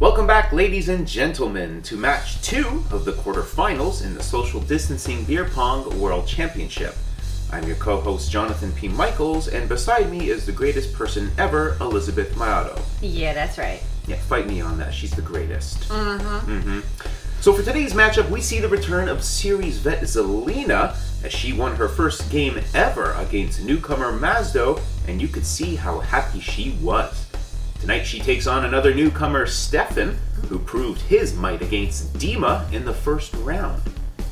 Welcome back, ladies and gentlemen, to match 2 of the quarterfinals in the Social Distancing Beer Pong World Championship. I'm your co-host Jonathan P. Michaels, and beside me is the greatest person ever, Elizabeth Maotto. Yeah, that's right. Yeah, fight me on that. She's the greatest. So for today's matchup, we see the return of series vet Zalina, as she won her first game ever against newcomer Mazdo, and you could see how happy she was. Tonight she takes on another newcomer, Stefan, who proved his might against Dima in the first round.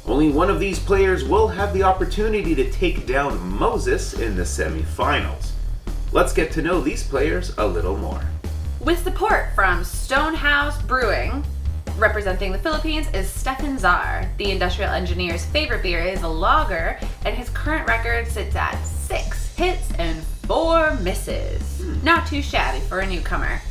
Only one of these players will have the opportunity to take down Moses in the semifinals. Let's get to know these players a little more. With support from Stone House Brewing, representing the Philippines is Stefan Czar. The industrial engineer's favorite beer is a lager, and his current record sits at 6 hits and 4 misses. Not too shabby for a newcomer.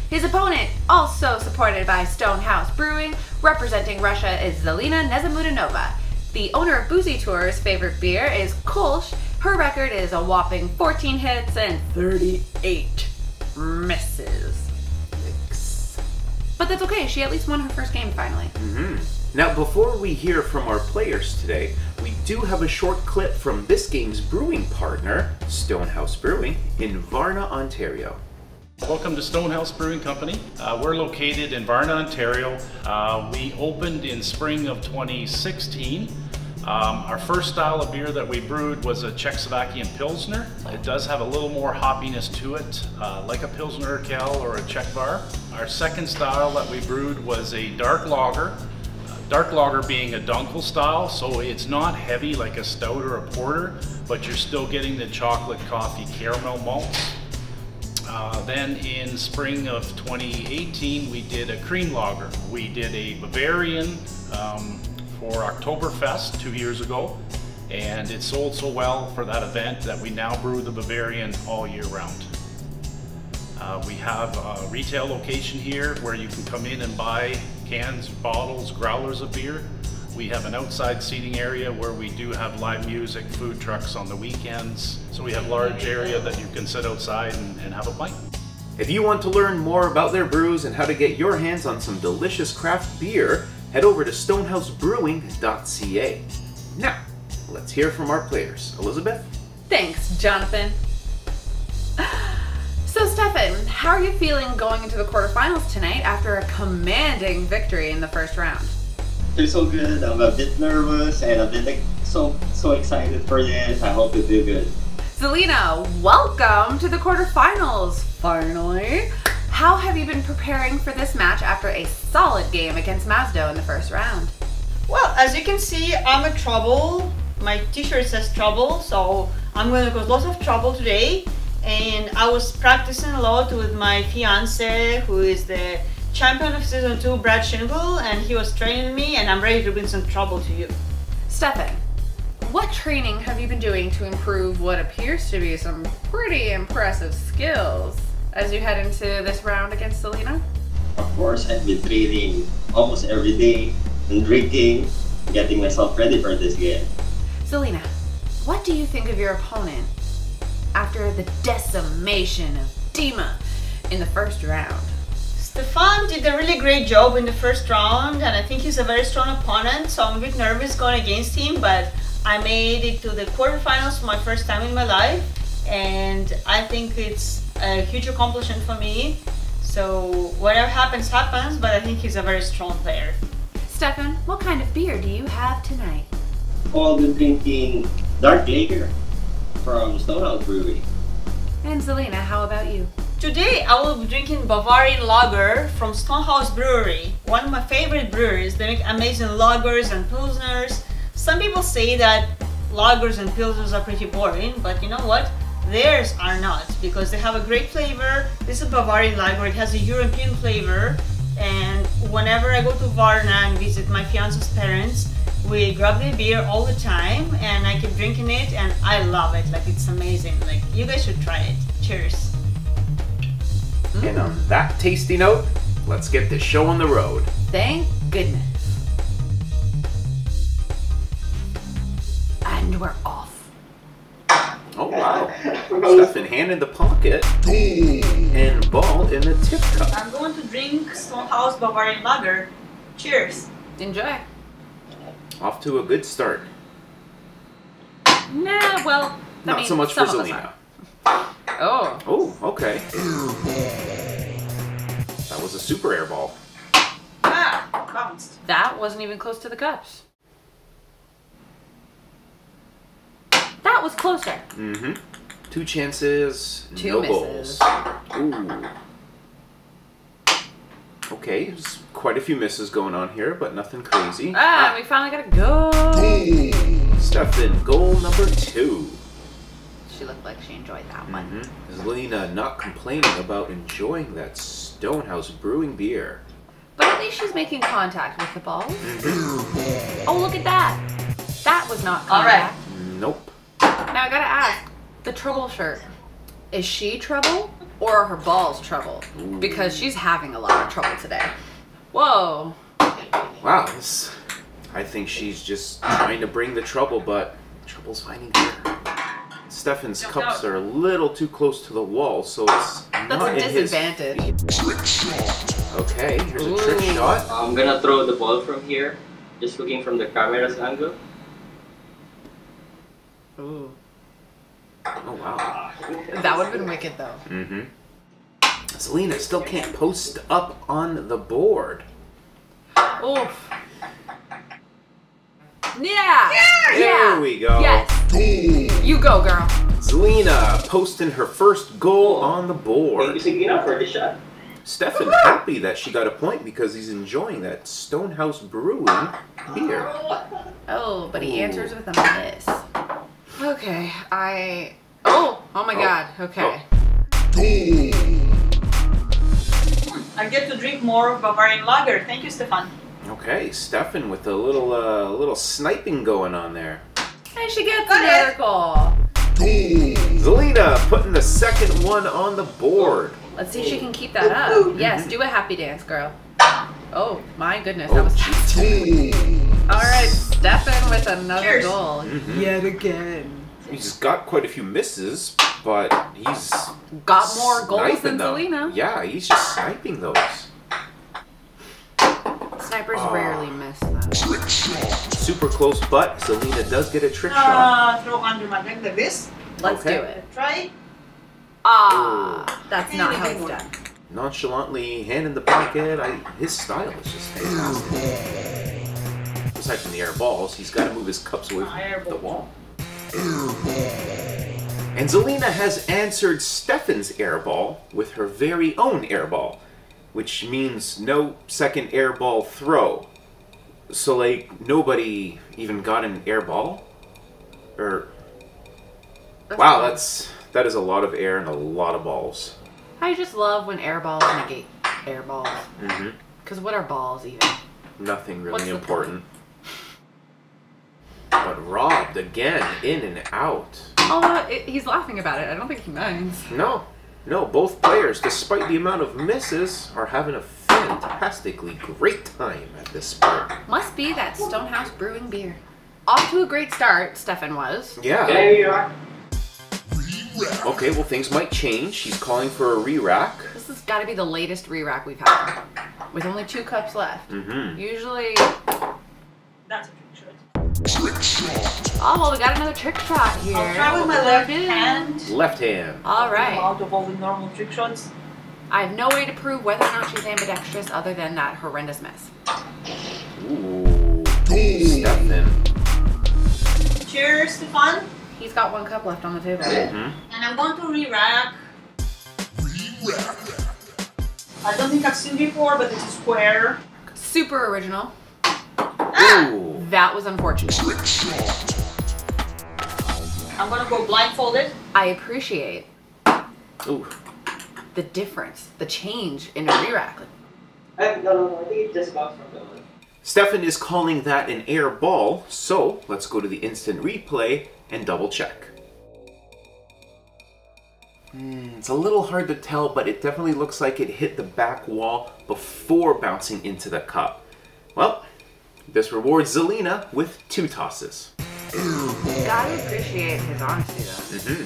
His opponent, also supported by Stone House Brewing, representing Russia, is Zalina Nezamutdinova. The owner of Boozy Tour's favorite beer is Kolsch. Her record is a whopping 14 hits and 38 misses. Yikes. But that's okay, she at least won her first game finally. Now, before we hear from our players today, we do have a short clip from this game's brewing partner, Stone House Brewing, in Varna, Ontario. Welcome to Stone House Brewing Company. We're located in Varna, Ontario. We opened in spring of 2016. Our first style of beer that we brewed was a Czechoslovakian Pilsner. It does have a little more hoppiness to it, like a Pilsner Urquell or a Czech Bar. Our second style that we brewed was a dark lager. Dark lager being a dunkel style, so it's not heavy like a stout or a porter, but you're still getting the chocolate coffee caramel malts. Then in spring of 2018, we did a cream lager. We did a Bavarian for Oktoberfest 2 years ago, and it sold so well for that event that we now brew the Bavarian all year round. We have a retail location here where you can come in and buy cans, bottles, growlers of beer. We have an outside seating area where we do have live music, food trucks on the weekends. So we have a large area that you can sit outside and have a pint. If you want to learn more about their brews and how to get your hands on some delicious craft beer, head over to stonehousebrewing.ca. Now, let's hear from our players. Elizabeth? Thanks, Jonathan. So Stefan, how are you feeling going into the quarterfinals tonight after a commanding victory in the first round? They're so good. I'm a bit nervous and a bit so excited for this. I hope to do good. Zalina, welcome to the quarterfinals, finally. How have you been preparing for this match after a solid game against Mazdo in the first round? Well, as you can see, I'm in trouble. My t-shirt says trouble, so I'm going to cause lots of trouble today. And I was practicing a lot with my fiance, who is the champion of season 2, Brad Shingle, and he was training me, and I'm ready to bring some trouble to you. Stefan, what training have you been doing to improve what appears to be some pretty impressive skills as you head into this round against Zalina? Of course, I've been training almost every day and drinking, getting myself ready for this game. Zalina, what do you think of your opponent after the decimation of Dima in the first round? Stefan did a really great job in the first round, and I think he's a very strong opponent, so I'm a bit nervous going against him, but I made it to the quarterfinals for my first time in my life, and I think it's a huge accomplishment for me. So whatever happens, happens, but I think he's a very strong player. Stefan, what kind of beer do you have tonight? I've been drinking dark lager from Stone House Brewing. And Zalina, how about you? Today I will be drinking Bavarian lager from Stone House Brewery, one of my favorite breweries. They make amazing lagers and pilsners. Some people say that lagers and pilsners are pretty boring, but you know what? Theirs are not, because they have a great flavor. This is Bavarian lager. It has a European flavor, and whenever I go to Varna and visit my fiance's parents, we grab the beer all the time, and I keep drinking it, and I love it. Like, it's amazing. Like, you guys should try it. Cheers. And on that tasty note, let's get this show on the road. Thank goodness. And we're off. Oh. Wow. Stefan, hand in the pocket and ball in the tip cup. I'm going to drink Stone House Bavarian Lager. Cheers. Enjoy. Off to a good start. Nah, well, Not so much for Zalina. Oh. Oh, okay. That was a super air ball. Ah, bounced. That wasn't even close to the cups. That was closer. Mm-hmm. 2 chances, 2 no misses. goals. Ooh. Okay, there's quite a few misses going on here, but nothing crazy. We finally got a goal. Stefan, goal number 2. She looked like she enjoyed that one. Zalina not complaining about enjoying that Stone House Brewing beer. But at least she's making contact with the balls. Oh, look at that. That was not contact. Nope. Now I gotta ask, the trouble shirt, is she trouble or are her balls trouble? Because she's having a lot of trouble today. Whoa. Wow, I think she's just trying to bring the trouble, but trouble's finding her. Stefan's cups are a little too close to the wall, so it's That's not a in his disadvantage. Okay, here's a trick shot. I'm gonna throw the ball from here, just looking from the camera's angle. Ooh. Oh, wow. That would have been wicked though. Zalina still can't post up on the board. Oof. Yeah! There we go. Yes. You go, girl. Zalina posting her first goal on the board. Thank you, Zalina, for the shot. Stefan happy that she got a point because he's enjoying that Stone House Brewing beer. Oh, but he answers with a miss. Okay, Oh my God. Okay. I get to drink more of Bavarian Lager. Thank you, Stefan. Okay, Stefan with a little sniping going on there. And she gets another goal. Zalina putting the second one on the board. Let's see if she can keep that up. Yes, do a happy dance, girl. Oh my goodness, that was fast. All right, Stefan with another goal. Yet again. He's got quite a few misses, but he's got more goals than them. Zalina. Yeah, he's just sniping those. Snipers rarely miss though. Super close, but Zalina does get a trick shot. Throw under my leg like this. Let's do it. Try. That's not how it's done. Nonchalantly, hand in the pocket. His style is just fantastic. Aside from the air balls, he's got to move his cups away from the wall. And Zalina has answered Stefan's air ball with her very own air ball, which means no second air ball throw. So, like, nobody even got an air ball? Wow, that is a lot of air and a lot of balls. I just love when air balls negate air balls. Because what are balls even? Nothing really important. But robbed again, in and out. Although he's laughing about it, I don't think he minds. No, both players, despite the amount of misses, are having a fantastically great time at this sport. Must be that Stone House Brewing beer. Off to a great start, Stefan was. Yeah. There you are. Okay, well things might change. She's calling for a re-rack. This has got to be the latest re-rack we've had. With only 2 cups left. Usually... That's a trick shot. Oh, well, we got another trick shot here. I'll try with my left hand. Left hand. All I'm right. out of all the normal trick shots. I have no way to prove whether or not she's ambidextrous other than that horrendous miss. Ooh. Stefan. Cheers, Stefan. He's got 1 cup left on the table. And I'm going to re-rack. I don't think I've seen before, but it's a square. Super original. Ooh. That was unfortunate. I'm going to go blindfolded. I appreciate Ooh. the difference, the change in a re-rack. No, I think it just bounced from the one. Stefan is calling that an air ball, so let's go to the instant replay and double check. It's a little hard to tell, but it definitely looks like it hit the back wall before bouncing into the cup. Well, this rewards Zalina with 2 tosses. Gotta appreciate his honesty though.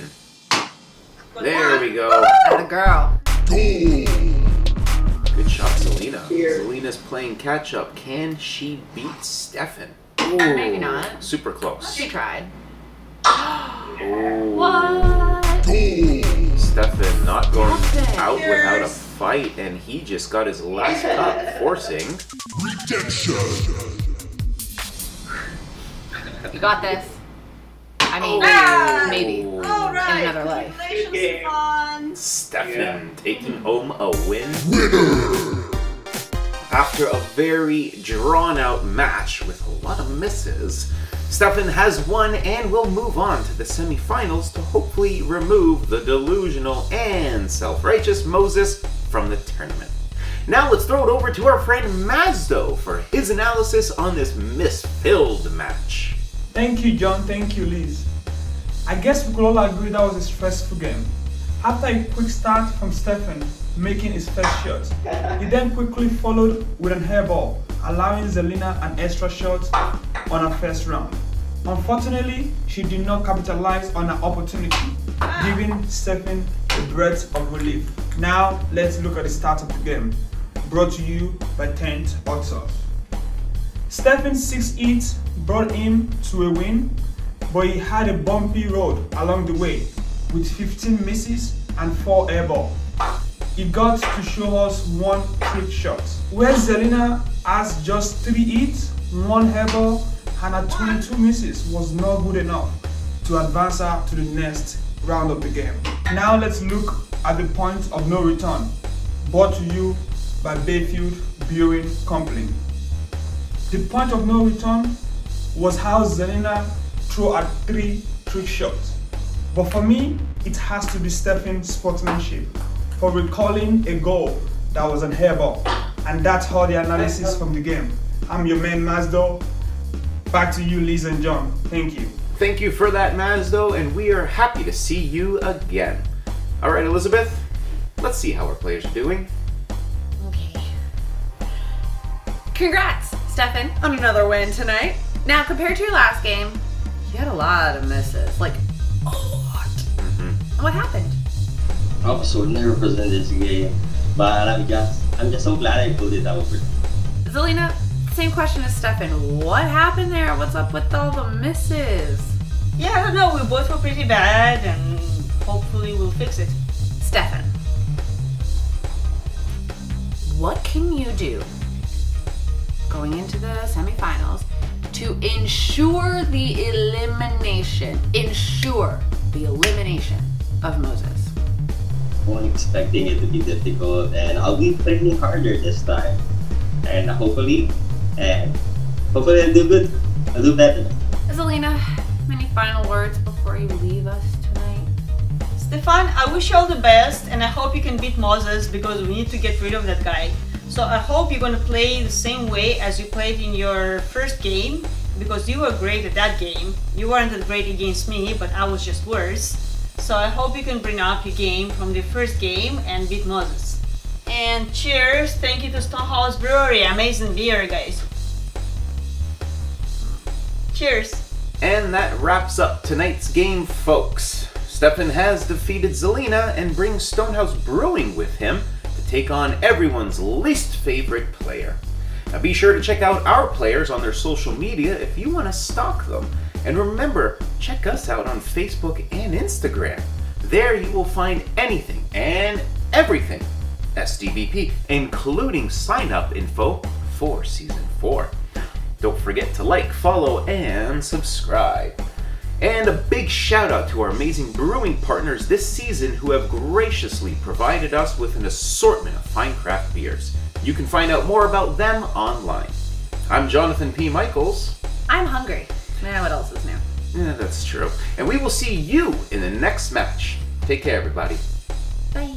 There we go. Atta girl. Good shot, Zalina. Here. Zalina's playing catch up. Can she beat Stefan? Maybe not. Super close. She tried. Oh. What? Stefan not going Stefan. out without a fight, and he just got his last cup, forcing. You got this. I mean, maybe. All right. In another life. Congratulations, Stefan. Stefan taking home a win. After a very drawn-out match with a lot of misses, Stefan has won and will move on to the semifinals to hopefully remove the delusional and self-righteous Moses from the tournament. Now let's throw it over to our friend Mazdo for his analysis on this miss-filled match. Thank you, John. Thank you, Liz. I guess we could all agree that was a stressful game. After a quick start from Stefan making his first shot, he then quickly followed with an hairball, allowing Zalina an extra shot on her first round. Unfortunately, she did not capitalize on her opportunity, giving Stefan a breath of relief. Now, let's look at the start of the game, brought to you by 10th Hot Sauce. Stefan's 6 hits brought him to a win, but he had a bumpy road along the way, with 15 misses and 4 airball. He got to show us 1 trick shot, where Zalina has just 3 hits, 1 airball, and her 22 misses was not good enough to advance her to the next round of the game. Now let's look at the point of no return, brought to you by Bayfield Brewing Company. The point of no return was how Zalina threw at 3 trick shots. But for me, it has to be Stefan's sportsmanship for recalling a goal that was an hairball. And that's all the analysis from the game. I'm your man Mazdo. Back to you, Liz and John. Thank you. Thank you for that, Mazdo, and we are happy to see you again. All right, Elizabeth, let's see how our players are doing. Okay. Congrats, Stefan, on another win tonight. Now, compared to your last game, you had a lot of misses. Like, a lot. And what happened? I was so nervous in this game, but I'm just so glad I pulled it out. Zalina, same question as Stefan. What happened there? What's up with all the misses? Yeah, I don't know. We both were pretty bad, and hopefully we'll fix it. Stefan, what can you do going into the semifinals to ensure the elimination of Moses? I wasn't expecting it to be difficult, and I'll be training harder this time. And hopefully I'll do good. I'll do better. Zalina, any final words before you leave us tonight? Stefan, I wish you all the best, and I hope you can beat Moses because we need to get rid of that guy. So I hope you're going to play the same way as you played in your first game, because you were great at that game. You weren't that great against me, but I was just worse. So I hope you can bring up your game from the first game and beat Moses. And cheers! Thank you to Stone House Brewery. Amazing beer, guys. Cheers! And that wraps up tonight's game, folks. Stefan has defeated Zalina and brings Stone House Brewing with him to take on everyone's least favorite player. Now be sure to check out our players on their social media if you want to stalk them. And remember, check us out on Facebook and Instagram. There you will find anything and everything SDBP, including sign-up info for Season 4. Don't forget to like, follow, and subscribe. And a big shout out to our amazing brewing partners this season who have graciously provided us with an assortment of fine craft beers. You can find out more about them online. I'm Jonathan P. Michaels. I'm hungry. Now what else is new? Yeah, that's true. And we will see you in the next match. Take care, everybody. Bye.